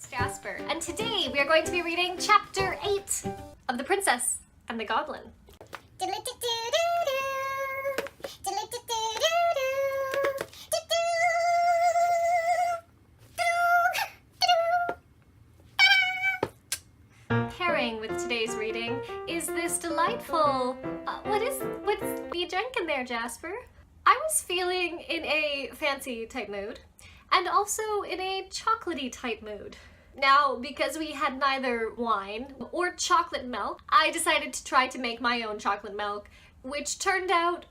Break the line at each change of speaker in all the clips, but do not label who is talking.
It's Jasper, and today we are going to be reading Chapter 8 of The Princess and the Goblin. Pairing with today's reading is this delightful, what's the drink in there, Jasper? I was feeling in a fancy type mood, and also in a chocolatey type mood. Now, because we had neither wine or chocolate milk, I decided to try to make my own chocolate milk, which turned out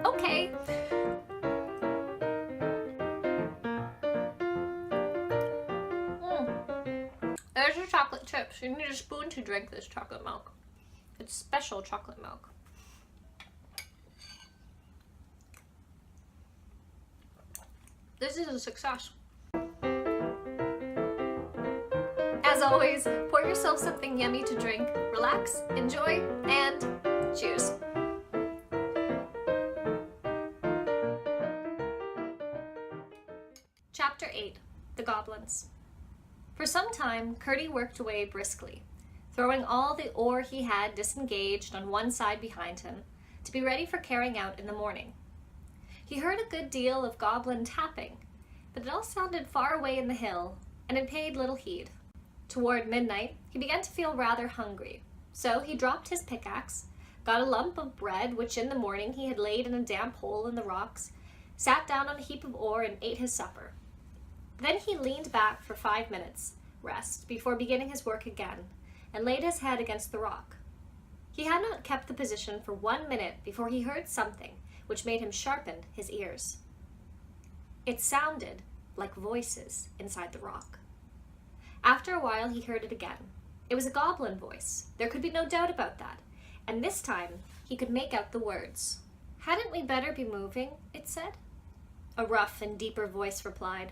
okay. There's your chocolate chips. You need a spoon to drink this chocolate milk. It's special chocolate milk. This is a success. As always, pour yourself something yummy to drink, relax, enjoy, and cheers. Chapter 8, The Goblins. For some time, Curdy worked away briskly, throwing all the ore he had disengaged on one side behind him to be ready for carrying out in the morning. He heard a good deal of goblin tapping, but it all sounded far away in the hill, and it paid little heed. Toward midnight, he began to feel rather hungry, so he dropped his pickaxe, got a lump of bread which in the morning he had laid in a damp hole in the rocks, sat down on a heap of ore and ate his supper. Then he leaned back for 5 minutes' rest before beginning his work again, and laid his head against the rock. He had not kept the position for 1 minute before he heard something which made him sharpen his ears. It sounded like voices inside the rock. After a while he heard it again. It was a goblin voice. There could be no doubt about that, and this time he could make out the words. "Hadn't we better be moving?" it said. A rough and deeper voice replied,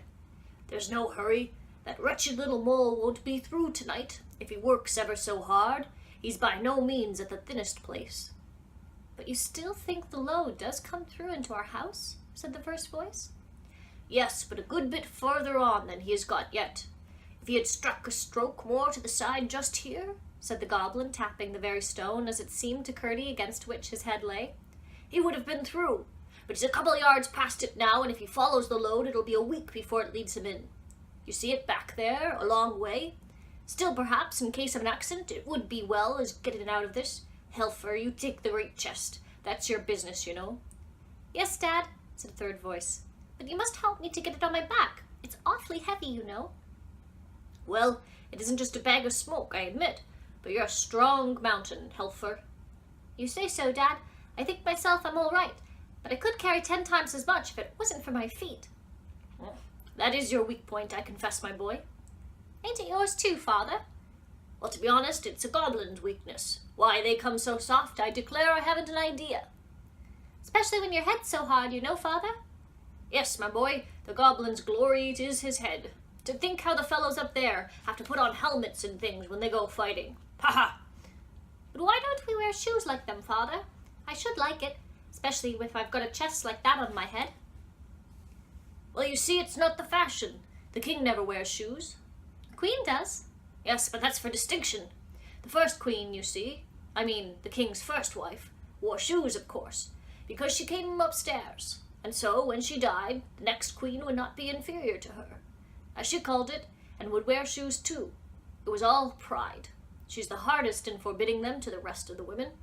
"There's no hurry. That wretched little mole won't be through tonight. If he works ever so hard, he's by no means at the thinnest place." "But you still think the load does come through into our house?" said the first voice. "Yes, but a good bit further on than he has got yet. If he had struck a stroke more to the side just here," said the goblin, tapping the very stone as it seemed to Curdy against which his head lay, "he would have been through. But he's a couple of yards past it now, and if he follows the load, it'll be a week before it leads him in. You see it back there, a long way? Still, perhaps, in case of an accident, it would be well as getting out of this. Helfer, you take the great chest. That's your business, you know." "Yes, Dad," said a third voice, "but you must help me to get it on my back. It's awfully heavy, you know." "Well, it isn't just a bag of smoke, I admit, but you're a strong mountain, Helfer." "You say so, Dad. I think myself I'm all right, but I could carry 10 times as much if it wasn't for my feet." "That is your weak point, I confess, my boy." "Ain't it yours too, Father?" "Well, to be honest, it's a goblin's weakness. Why they come so soft, I declare I haven't an idea." "Especially when your head's so hard, you know, Father." "Yes, my boy, the goblin's glory is his head. To think how the fellows up there have to put on helmets and things when they go fighting. Ha ha!" "But why don't we wear shoes like them, Father? I should like it, especially if I've got a chest like that on my head." "Well, you see, it's not the fashion. The king never wears shoes." "The Queen does." "Yes, but that's for distinction. The first queen, you see, I mean the king's first wife, wore shoes, of course, because she came from upstairs, and so when she died, the next queen would not be inferior to her, as she called it, and would wear shoes too. It was all pride. She's the hardest in forbidding them to the rest of the women."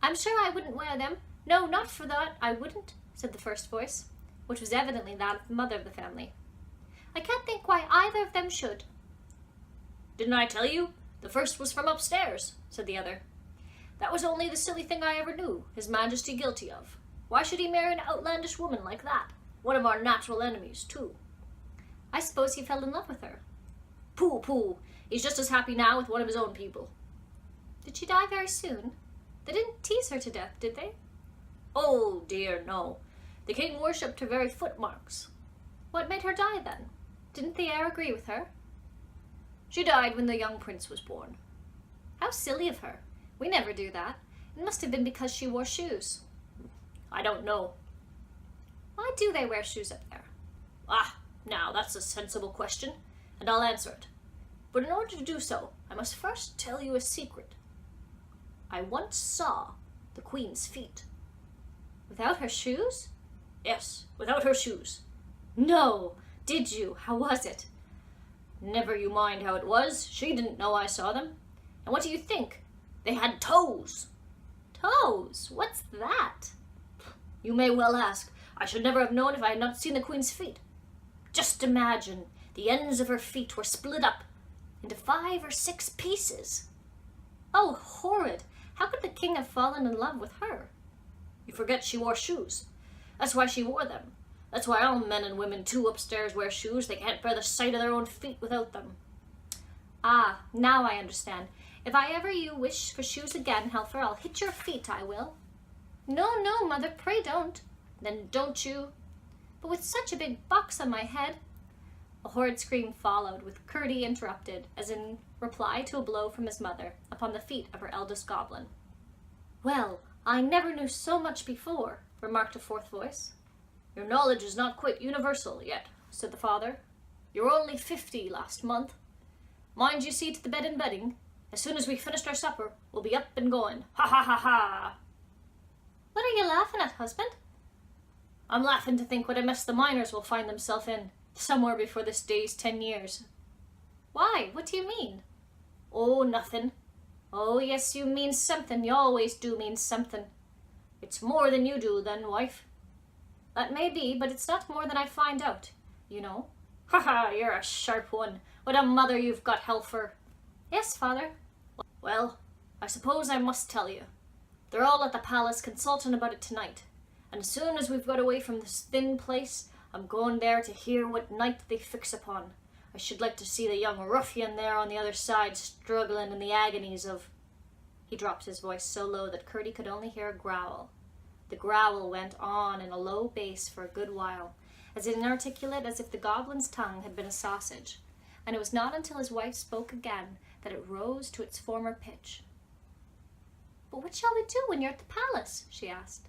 "I'm sure I wouldn't wear them. No, not for that, I wouldn't," said the first voice, which was evidently that of the mother of the family. "I can't think why either of them should." "Didn't I tell you? The first was from upstairs," said the other. "That was only the silly thing I ever knew His Majesty guilty of. Why should he marry an outlandish woman like that? One of our natural enemies, too." "I suppose he fell in love with her." "Pooh, pooh. He's just as happy now with one of his own people." "Did she die very soon? They didn't tease her to death, did they?" "Oh, dear, no. The king worshipped her very footmarks." "What made her die, then? Didn't the heir agree with her?" "She died when the young prince was born." "How silly of her. We never do that. It must have been because she wore shoes." "I don't know." "Why do they wear shoes up there?" Ah, now that's a sensible question, and I'll answer it. But in order to do so, I must first tell you a secret. I once saw the Queen's feet. Without her shoes? Yes, without her shoes. No! Did you? How was it? Never you mind how it was. She didn't know I saw them. And what do you think? They had toes. Toes? What's that? You may well ask. I should never have known if I had not seen the Queen's feet. Just imagine, the ends of her feet were split up into 5 or 6 pieces. Oh, horrid! How could the king have fallen in love with her? You forget she wore shoes. That's why she wore them. That's why all men and women too upstairs wear shoes. They can't bear the sight of their own feet without them. Ah, now I understand. If I ever you wish for shoes again, Helfer, I'll hit your feet, I will. No, no, mother, pray don't. Then don't you. But with such a big box on my head. A horrid scream followed, with Curdie interrupted, as in reply to a blow from his mother, upon the feet of her eldest goblin. Well, I never knew so much before, remarked a fourth voice. Your knowledge is not quite universal yet, said the father. You were only 50 last month. Mind you see to the bed and bedding. As soon as we've finished our supper, we'll be up and going. Ha ha ha ha! What are you laughing at, husband? I'm laughing to think what a mess the miners will find themselves in, somewhere before this day's 10 years. Why? What do you mean? Oh, nothing. Oh, yes, you mean something. You always do mean something. It's more than you do, then, wife. That may be, but it's not more than I find out, you know. Ha ha, you're a sharp one. What a mother you've got, Helfer. Yes, father. Well, I suppose I must tell you. They're all at the palace consulting about it tonight. And as soon as we've got away from this thin place, I'm going there to hear what night they fix upon. I should like to see the young ruffian there on the other side struggling in the agonies of... He dropped his voice so low that Curdie could only hear a growl. The growl went on in a low bass for a good while, as inarticulate as if the goblin's tongue had been a sausage, and it was not until his wife spoke again that it rose to its former pitch. But what shall we do when you're at the palace? She asked.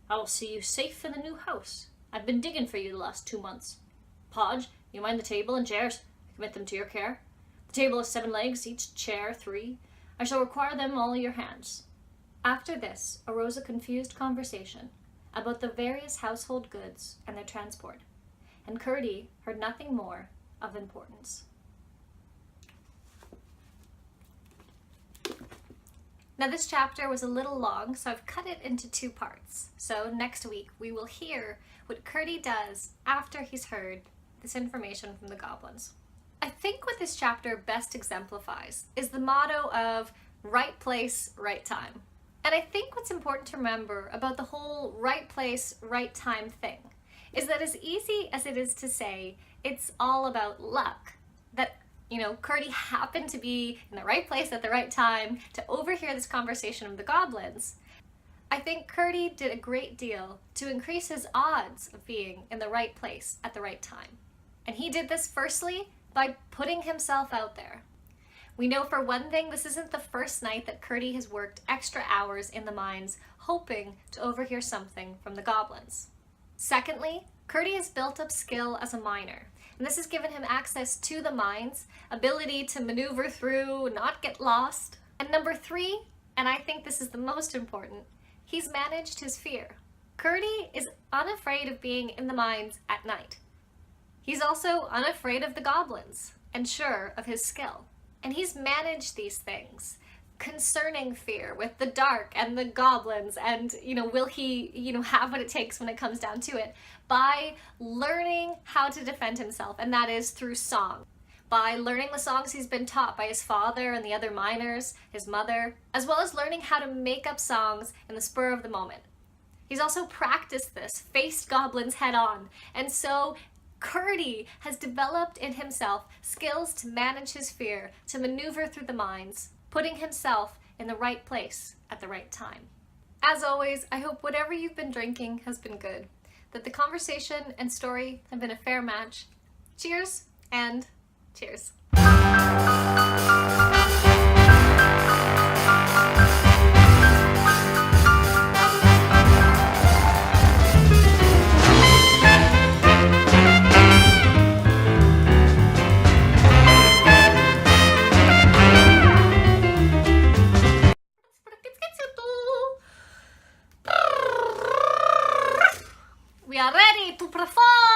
I'll see you safe in the new house. I've been digging for you the last 2 months. Podge, you mind the table and chairs? I commit them to your care. The table has 7 legs, each chair 3. I shall require them all your hands. After this arose a confused conversation about the various household goods and their transport, and Curdie heard nothing more of importance. Now this chapter was a little long, so I've cut it into 2 parts. So next week we will hear what Curdie does after he's heard this information from the goblins. I think what this chapter best exemplifies is the motto of right place, right time. And I think what's important to remember about the whole right place, right time thing is that as easy as it is to say, it's all about luck. That, Curdie happened to be in the right place at the right time to overhear this conversation of the goblins. I think Curdie did a great deal to increase his odds of being in the right place at the right time. And he did this firstly by putting himself out there. We know for one thing this isn't the first night that Curdie has worked extra hours in the mines hoping to overhear something from the goblins. Secondly, Curdie has built up skill as a miner, and this has given him access to the mines, ability to maneuver through, not get lost. And number 3, and I think this is the most important, he's managed his fear. Curdie is unafraid of being in the mines at night. He's also unafraid of the goblins and sure of his skill. And he's managed these things concerning fear with the dark and the goblins and, will he, have what it takes when it comes down to it by learning how to defend himself, and that is through song. By learning the songs he's been taught by his father and the other miners, his mother, as well as learning how to make up songs in the spur of the moment. He's also practiced this, faced goblins head on, and so Curdie has developed in himself skills to manage his fear, to maneuver through the mines, putting himself in the right place at the right time. As always, I hope whatever you've been drinking has been good, that the conversation and story have been a fair match. Cheers and cheers. Fall!